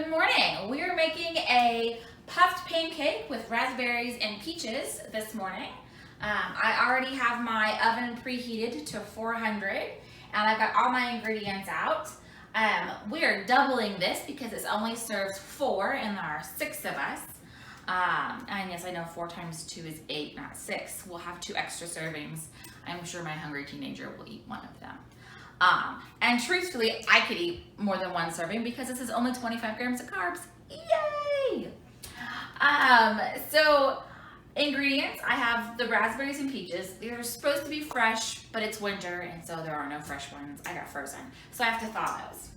Good morning. We are making a puffed pancake with raspberries and peaches this morning. I already have my oven preheated to 400 and I've got all my ingredients out. We are doubling this because it only serves 4 and there are 6 of us. And yes, I know 4 times 2 is 8, not 6. We'll have 2 extra servings. I'm sure my hungry teenager will eat one of them. And truthfully, I could eat more than 1 serving because this is only 25 grams of carbs. Yay! So ingredients, I have the raspberries and peaches. They're supposed to be fresh, but it's winter, and so there are no fresh ones. I got frozen, so I have to thaw those.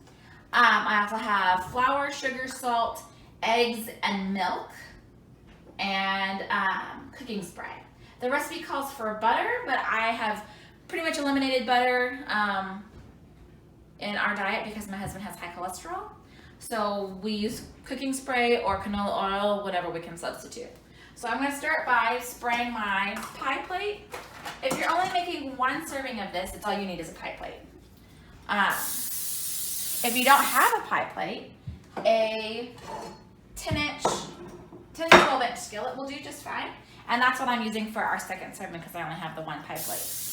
I also have flour, sugar, salt, eggs, and milk, and cooking spray. The recipe calls for butter, but I have pretty much eliminated butter in our diet because my husband has high cholesterol. So we use cooking spray or canola oil, whatever we can substitute. So I'm going to start by spraying my pie plate. If you're only making 1 serving of this, it's all you need is a pie plate. If you don't have a pie plate, a 10 to 12 inch skillet will do just fine. And that's what I'm using for our second serving because I only have the 1 pie plate.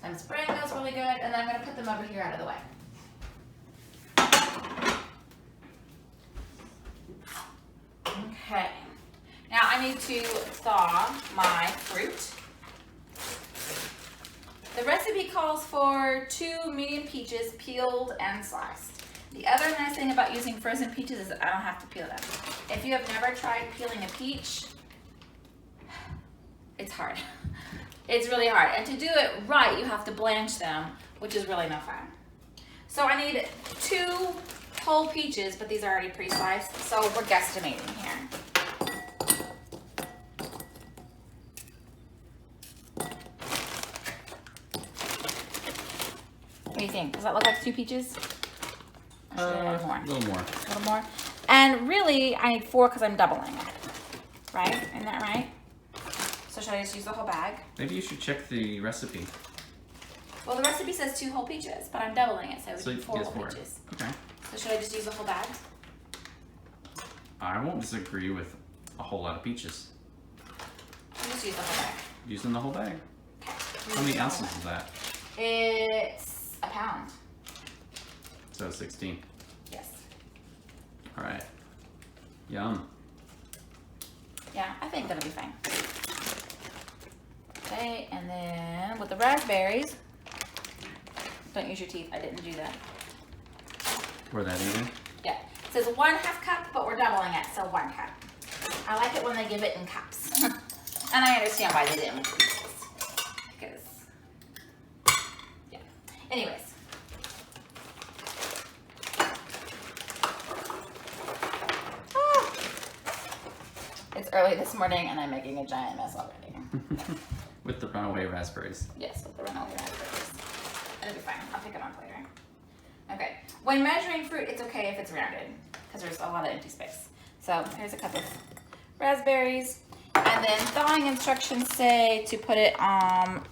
I'm spraying those really good, and then I'm going to put them over here out of the way. Okay, now I need to thaw my fruit. The recipe calls for 2 medium peaches peeled and sliced. The other nice thing about using frozen peaches is that I don't have to peel them. If you have never tried peeling a peach, it's hard. It's really hard. And to do it right, you have to blanch them, which is really no fun. So I need 2 whole peaches, but these are already pre-sliced, so we're guesstimating here. What do you think? Does that look like 2 peaches? A little more. A little more. And really, I need 4 because I'm doubling it. Right? Isn't that right? So should I just use the whole bag? Maybe you should check the recipe. Well, the recipe says 2 whole peaches, but I'm doubling it, so it would be 4 whole peaches. Okay. So should I just use the whole bag? I won't disagree with a whole lot of peaches. I'll just use the whole bag. Using the whole bag. Okay. How many ounces is that? It's a pound. So 16. Yes. All right. Yum. Yeah, I think that'll be fine. Okay, and then with the raspberries, don't use your teeth, I didn't do that. Pour that in? Yeah, it says 1/2 cup, but we're doubling it, so 1 cup. I like it when they give it in cups. And I understand why they didn't with pieces. Because, yeah. Anyways. It's early this morning and I'm making a giant mess already. With the runaway raspberries. Yes, with the runaway raspberries. It'll be fine. I'll pick it up later. Okay. When measuring fruit, it's okay if it's rounded because there's a lot of empty space. So here's a cup of raspberries. And then thawing instructions say to put it on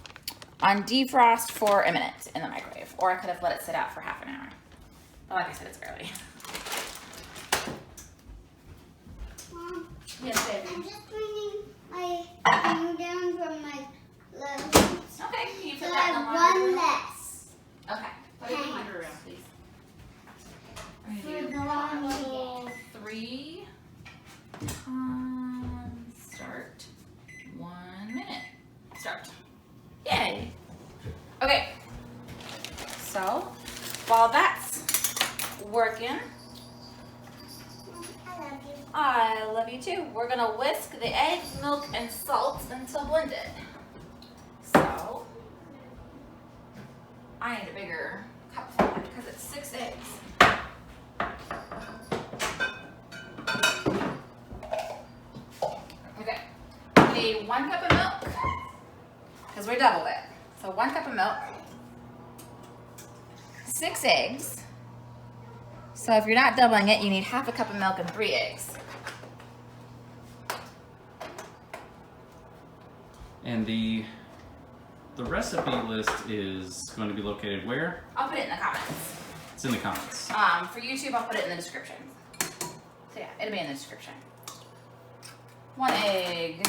defrost for a minute in the microwave. Or I could have let it sit out for half an hour. But like I said, it's early. Mom, Yes, baby. I'm just bringing my thing down from my loaves. Okay, can you put So that I in the have laundry one room? less. Okay, put it in the Okay. laundry room, please. I'm For gonna do the laundry. level 3. Start. 1 minute. Start. Yay. Okay. So, while that's working, I love you. I love you too. We're gonna whisk the eggs, milk, and salt until blended. So, I need a bigger cup for that because it's 6 eggs. Okay, we need 1 cup of milk because we doubled it. So 1 cup of milk, 6 eggs. So if you're not doubling it, you need 1/2 cup of milk and 3 eggs. And the recipe list is going to be located where? I'll put it in the comments. It's in the comments. For YouTube, I'll put it in the description. So yeah, it'll be in the description. 1 egg.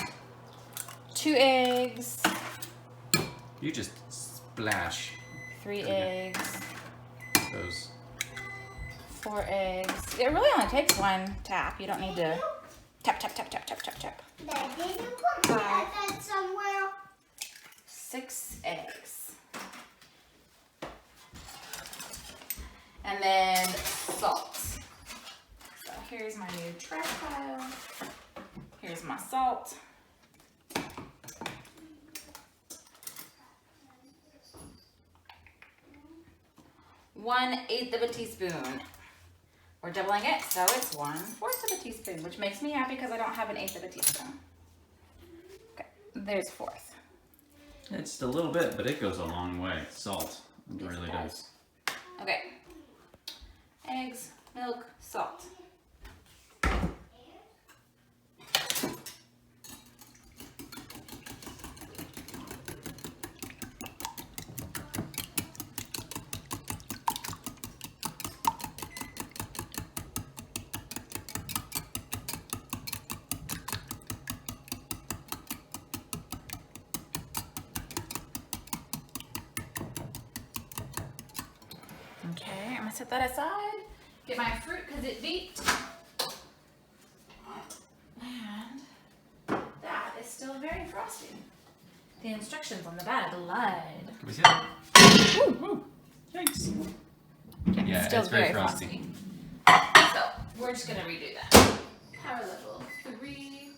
2 eggs. You just splash 3 eggs. those. 4 eggs. It really only takes 1 tap. You don't need to tap, tap, tap, tap, tap, tap, tap. Dad, did you put that somewhere? 6 eggs. And then salt. So here's my new trash pile. Here's my salt. One eighth of a teaspoon. We're doubling it, so it's 1/4 of a teaspoon, which makes me happy because I don't have an eighth of a teaspoon. Okay, there's 1/4. It's just a little bit, but it goes a long way. Salt. It really does. Okay. Eggs, milk, salt. Okay, I'm gonna set that aside. Get my fruit because it beeped. And that is still very frosty. The instructions on the back lied. Can we see it? Ooh, ooh. Thanks. Yeah, still it's very frosty. So we're just gonna redo that. Power level 3.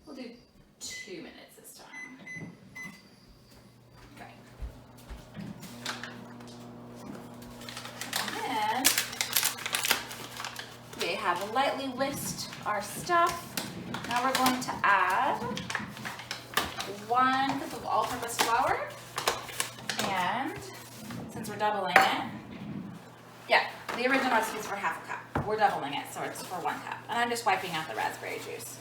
We'll do 2 minutes this time. Okay. And we have lightly whisked our stuff. Now we're going to add 1 cup of all-purpose flour. And since we're doubling it, yeah, the original recipe is for 1/2 cup. We're doubling it, so it's for 1 cup. And I'm just wiping out the raspberry juice.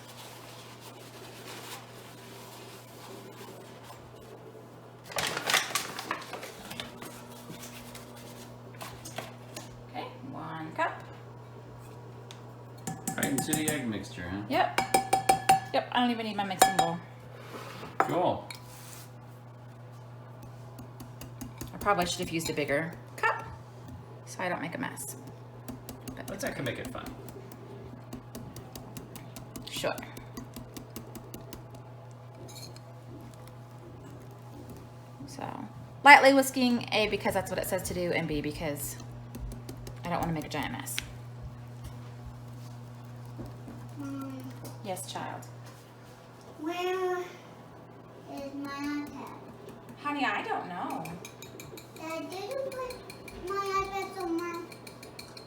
Okay, 1 cup. Right into the egg mixture, huh? Yep. Yep, I don't even need my mixing bowl. Cool. I probably should have used a bigger cup so I don't make a mess. But that can make it fun. Sure. So, lightly whisking, A, because that's what it says to do, and B, because I don't want to make a giant mess. Yes, child. Where is my iPad? Honey, I don't know. Dad, did you put my iPad somewhere?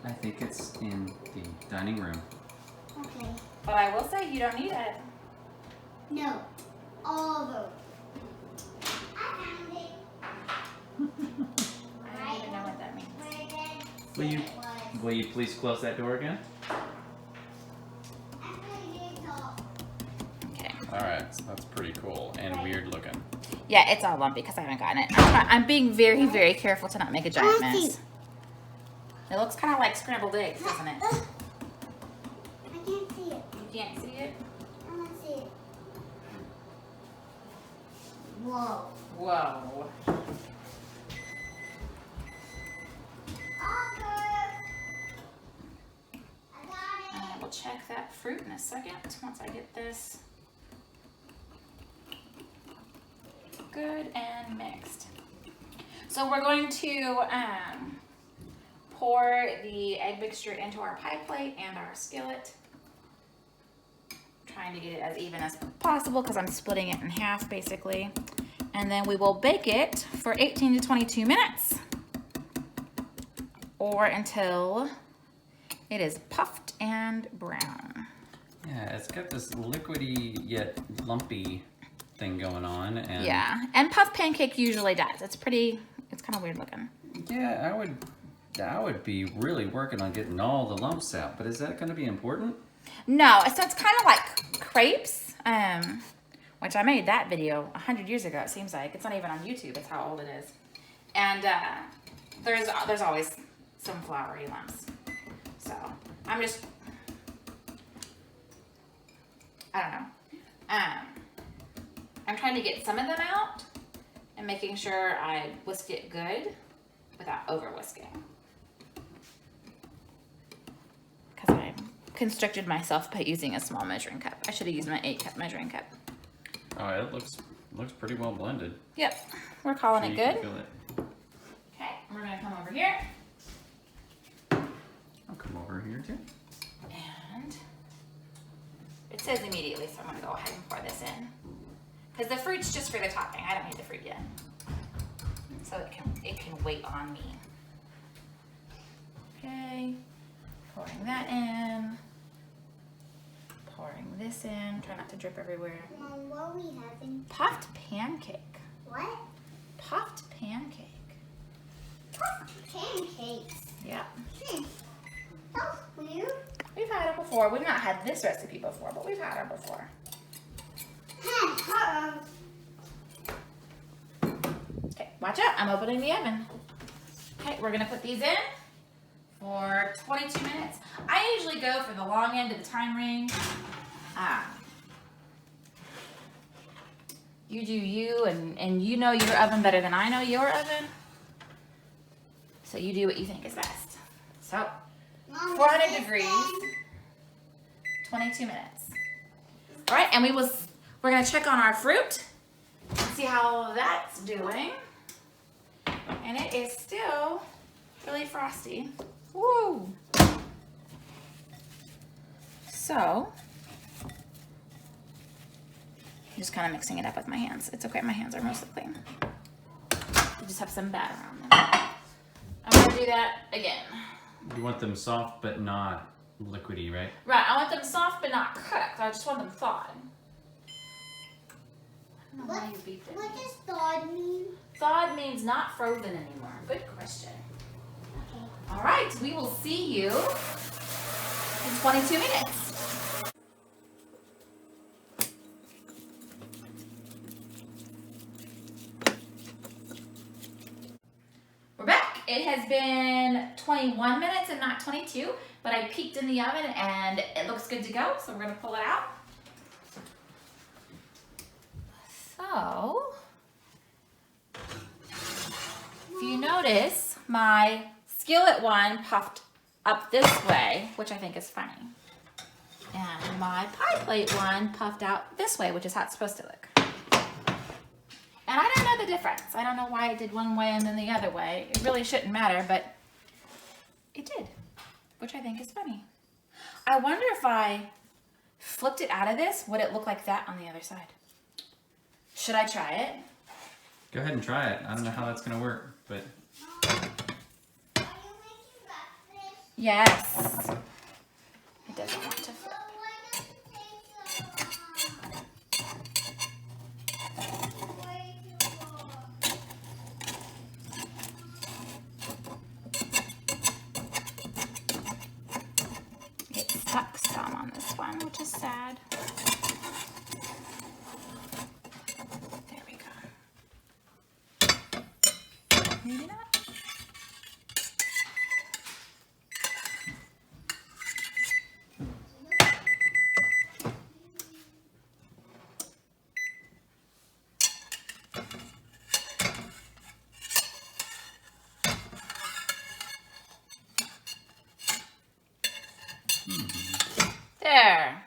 I think it's in the dining room. Okay. But I will say you don't need it. No. All of those. I found it. I don't even know what that means. Where Dad Will you, said it was. will you please close that door again? Actually, it's all. Okay. Alright, so that's pretty cool and weird looking. Yeah, it's all lumpy because I haven't gotten it. I'm being very, very careful to not make a giant mess. It looks kind of like scrambled eggs, doesn't it? I can't see it. You can't see it? I want to see it. Whoa. Whoa. I got I will check that fruit in a second once I get this good and mixed. So we're going to pour the egg mixture into our pie plate and our skillet. Trying to get it as even as possible because I'm splitting it in half basically. And then we will bake it for 18 to 22 minutes or until it is puffed and brown. Yeah, it's got this liquidy yet lumpy thing going on. And Yeah, and puff pancake usually does. It's pretty, it's kind of weird looking. yeah, I would be really working on getting all the lumps out, but is that going to be important? No, so it's kind of like crepes, which I made that video 100 years ago, it seems like. It's not even on YouTube, it's how old it is. And there's always some floury lumps. So I'm just, I don't know. I'm trying to get some of them out and making sure I whisk it good without over whisking. Because I constricted myself by using a small measuring cup. I should have used my 8-cup measuring cup. Oh, it looks pretty well blended. Yep, we're calling So it you can good. feel it. Okay, we're gonna come over here. I'll come over here too. And it says immediately, so I'm gonna go ahead and pour this in. Because the fruit's just for the topping. I don't need the fruit yet. So it can wait on me. Okay, pouring that in. Pouring this in. Try not to drip everywhere. Mom, what are we having? Puffed pancake. What? Puffed pancake. Pancakes. Yeah. That's weird. We've had it before. We've not had this recipe before, but we've had it before. Okay, watch out. I'm opening the oven. Okay, we're gonna put these in for 22 minutes. I usually go for the long end of the time ring. You do you, and you know your oven better than I know your oven. So you do what you think is best. So, Mom, 400 degrees, 22 minutes. All right, and we're gonna check on our fruit, see how that's doing. And it is still really frosty. Woo! So, I'm just kind of mixing it up with my hands. It's okay, my hands are mostly clean. I just have some batter on them. I'm gonna do that again. You want them soft but not liquidy, right? Right, I want them soft but not cooked. I just want them thawed. I don't know why you beat them. What does thawed mean? Thawed means not frozen anymore. Good question. Okay. All right, we will see you in 22 minutes. We're back. It has been 21 minutes and not 22, but I peeked in the oven and it looks good to go, so we're gonna pull it out. So, if you notice, my skillet one puffed up this way, which I think is funny. And my pie plate one puffed out this way, which is how it's supposed to look. And I don't know the difference. I don't know why it did one way and then the other way. It really shouldn't matter, but it did, which I think is funny. I wonder if I flipped it out of this, would it look like that on the other side? Should I try it? Go ahead and try it. I don't know how that's gonna work, but Are you making breakfast? Yes. It doesn't want to flip. Well, why does it take so long? Way too long. It stuck some on this one, which is sad. There we go. Maybe not. There.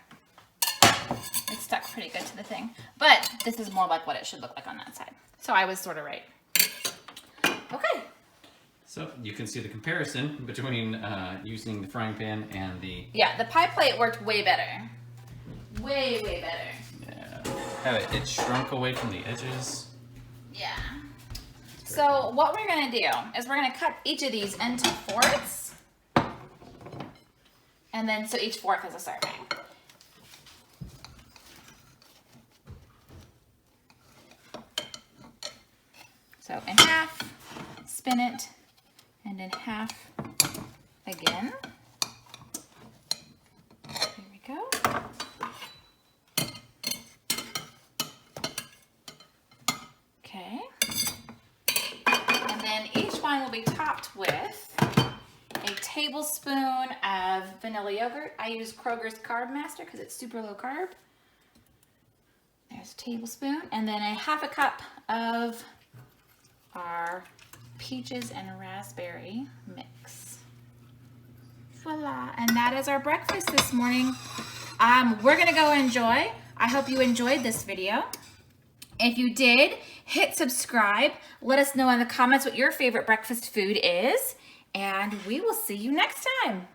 It stuck pretty good to the thing. But this is more like what it should look like on that side. So I was sort of right. Okay. so you can see the comparison between using the frying pan and the Yeah, the pie plate worked way better. Way, way better. have it shrunk away from the edges. Yeah. So what we're gonna do is we're gonna cut each of these into fourths. And then, so each fourth is a serving. So in half, spin it, and in half again. There we go. Okay. And then each one will be topped with tablespoon of vanilla yogurt. I use Kroger's Carb Master because it's super low carb. There's a tablespoon. And then a half a cup of our peaches and raspberry mix. Voila. And that is our breakfast this morning. We're going to go enjoy. I hope you enjoyed this video. If you did, hit subscribe. Let us know in the comments what your favorite breakfast food is. And we will see you next time.